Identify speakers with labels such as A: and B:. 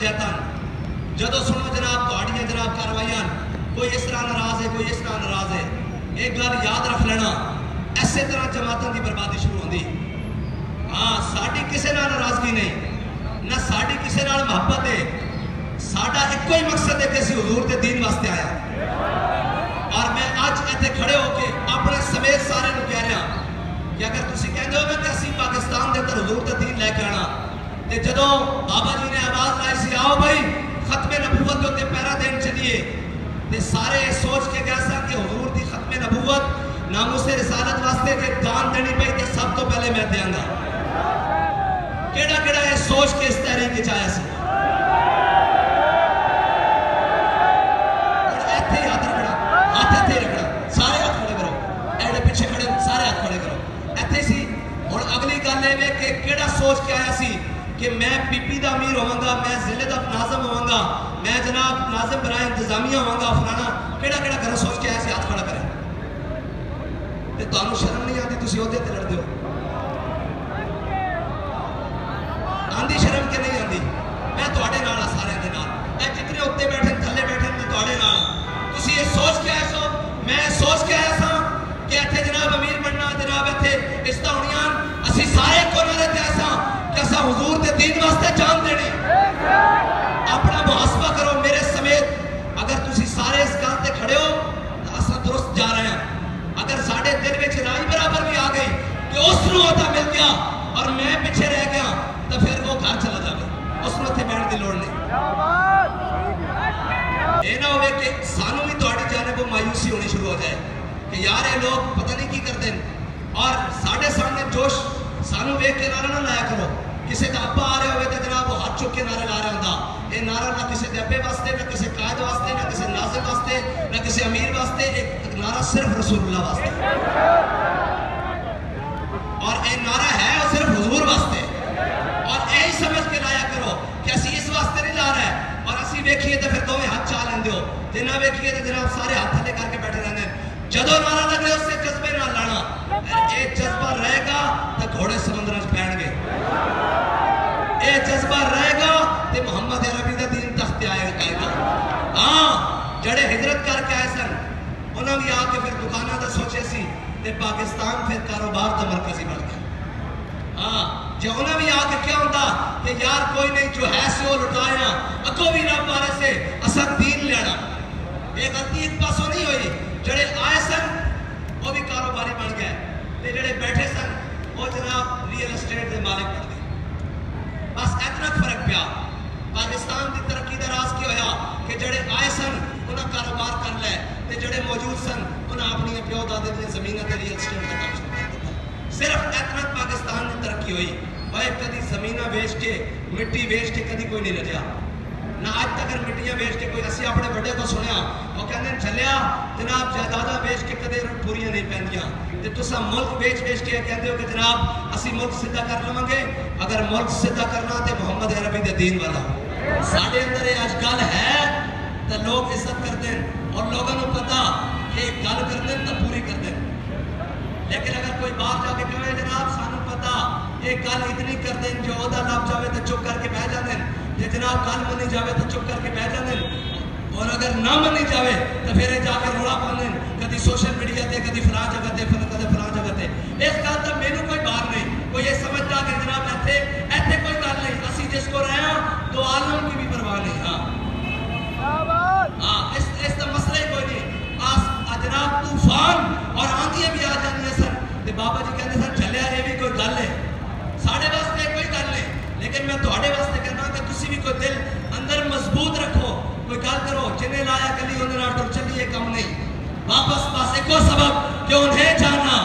A: पंचायतां जदों सुनो जनाब तुहाड़ियां जनाब कार्रवाइयां कोई इस तरह नाराज है कोई इस तरह नाराज है, एक गल याद रख लेना इसे तरह जमातों की बर्बादी शुरू होती। हाँ साड़ी किसी नाल नाराजगी नहीं ना साड़ी किसी नाल मुहब्बत है, साडा एक ही मकसद है कि असीं हुजूर दे दीन वास्ते आया। और मैं अज इत्थे खड़े होके अपने समेत सारे नूं कह रहा कि अगर तुसीं कहंदे हो ना कि असीं पाकिस्तान दे अंदर हुजूर दा दीन लैके आना ते जदों बाबा जी ने आवाज़ लाई सी आओ भाई खत्मे नबूवत के उत्ते पैरा देन चलिए ते सारे सोच के गए सन कि हुजूर दी खत्मे नबूवत नामूसे रिसालत वास्ते जे जान देनी पई ते सब तो पहले मैं देंगा। केड़ा केड़ा ये सोच के इस तहरीक विच आया सी। इत्थे हाथ रखना, हाथ इत्थे रखना, सारे हाथ खड़े करो, एड़े पीछे खड़े सारे हाथ खड़े करो। इत्थे सी हुण अगली गल ये कि केड़ा सोच के आया सी कि मैं पीपी दा अमीर होवांगा, मैं जिले दा नाज़िम होवांगा, मैं जनाब नाज़िम बराए इंतजामिया होवांगा फलाना, केड़ा केड़ा घर सोच के आया सी हाथ खड़ा करे। ते तुहानू शर्म नहीं आती तुसीं ओहदे ते लड़दे हो? आंदी शर्म के नहीं आंदी? मैं तुहाडे नाल आ सारे दे नाल, ए जितने उत्ते बैठे थल्ले बैठे ते तुहाडे नाल। तुसीं ये सोच के आए सो, मैं सोच के आया सां कि इत्थे जनाब अमीर बनना, जनाब इत्थे इज्जतां होणियां, असीं सारे कोने दे ते आसां कि असां हुजूर दे दीन वास्ते जान देनी। अपना मुहासबा करो मेरे समेत। अगर तुसीं सारे इस गल ते खड़े हो तो असां दुरुस्त जा रहे हैं। अगर साढ़े दिल में राई बराबर भी आ गई कि उसनू ओहदा मिल गया और मैं पीछे रह गया तो फिर वो घर चला जाए, उसनू इत्थे बैठने की लोड़ नहीं। ये ना होवे कि सानू भी तुहाडी जानिबों मायूसी होनी शुरू हो जाए कि यार ये लोग पता नहीं की करते हैं और साढ़े सामने जोश सानू वेख के नारा ना लाया करो। किसी का अब्बा आ रहा हो तो जनाब वो हाथ चुक के नारे ला रहा होंदा। ये नारा ना किसी के अब्बे वास्ते, ना किसी कायद वास्ते, ना किसी नाज़िम वास्ते, ना किसी अमीर वास्ते, एक नारा सिर्फ रसूलुल्लाह वास्ते। और ये नारा है वो सिर्फ हुजूर वास्ते। और यही समझ के लाया करो कि असी इस वास्ते नहीं ला रहे और असी वेखिए तो फिर दोवें हाथ चा लेंदे हो, जे ना वेखिए तो जनाब सारे हाथ थले करके बैठे रहंदे। जदों नारा लगे उससे जज्बे नाल लाना, ये जज्बा रहेगा तो घोड़े समंदर च पैणगे, ये जज्बा रहेगा तो मुहम्मद अरबी का दीन तख्ते आएगा। हाँ जड़े हिजरत करके आए सन उन्होंने भी आके फिर दुकाना का सोचे सी ते पाकिस्तान फिर कारोबार का मरकजी बन गया। हाँ जो उन्हें भी आके क्या होता कि यार कोई नहीं जो है सो लुटाया अगो भी रब बारे से असल दीन लेना। ये गलती एक पासों नहीं हुई, जड़े आए सन वो भी कारोबारी बन गए ते जड़े बैठे सन वो जनाब रियल एस्टेट के मालिक बन गए। बस इतना फर्क पिया। पाकिस्तान की तरक्की का राज क्या होया कि जड़े आए सन उन्हें कारोबार कर लै ते जड़े मौजूद सन उन्हें अपनी प्यो दादे दी ज़मीनां ते रियल एस्टेट का काम शुरू कर दिता। सिर्फ इतना पाकिस्तान की तरक्की हुई। भाई कभी ज़मीनां बेच के मिट्टी बेच के कभी कोई नहीं रजा ना अज तक मिट्टियां बेच के कोई। असी अपने बड़े को सुनिया वो कहते चलिया जनाब जायदादा बेच के कदे पूरियां नहीं पैंदियां ते तुसा मुल्क बेच बेच के कहते हो कि जनाब असी मुल्क सीधा कर लवांगे। अगर मुल्क सीधा करना तो मुहम्मद अरबी दे दीन वाला साढ़े अंदर ये अज गल है तो लोग इज्जत करते हैं और लोगों को पता कि गल करते हैं तो पूरी करते हैं। लेकिन अगर कोई बात जाके कहे जनाब सानू पता ये गल इतनी करते हैं जो ओहदा लभ जाए तो चुप करके बह जाते हैं, जे जनाब गल मनी जाए तो चुप करके बह जाते हैं और अगर ना मनी जाए तो फिर जाके रोड़ा पाते हैं कभी सोशल मीडिया से कभी फलां जगह से कभी फलां जगह से। इस गल का मैनू कोई बात नहीं, कोई ये समझता कि जनाब इत्थे इत्थे कोई गल नहीं, असी जिसको रहे हैं तो आलम की भी परवाह नहीं। हाँ इसका मसला ही कोई नहीं। जनाब तूफान और आंधियां भी आ जाती सन तो बाबा जी कहते सन चलिया ये भी कोई गल है, साढ़े वास्ते कोई गल नहीं। लेकिन मैं थोड़े वास्ते कहना कि तुसी भी कोई दिल अंदर मजबूत रखो, कोई गल करो जिन्हें लाया कली उन्हें टुर चलिए कम नहीं। वापस पास एको सबक कि उन्हें जाना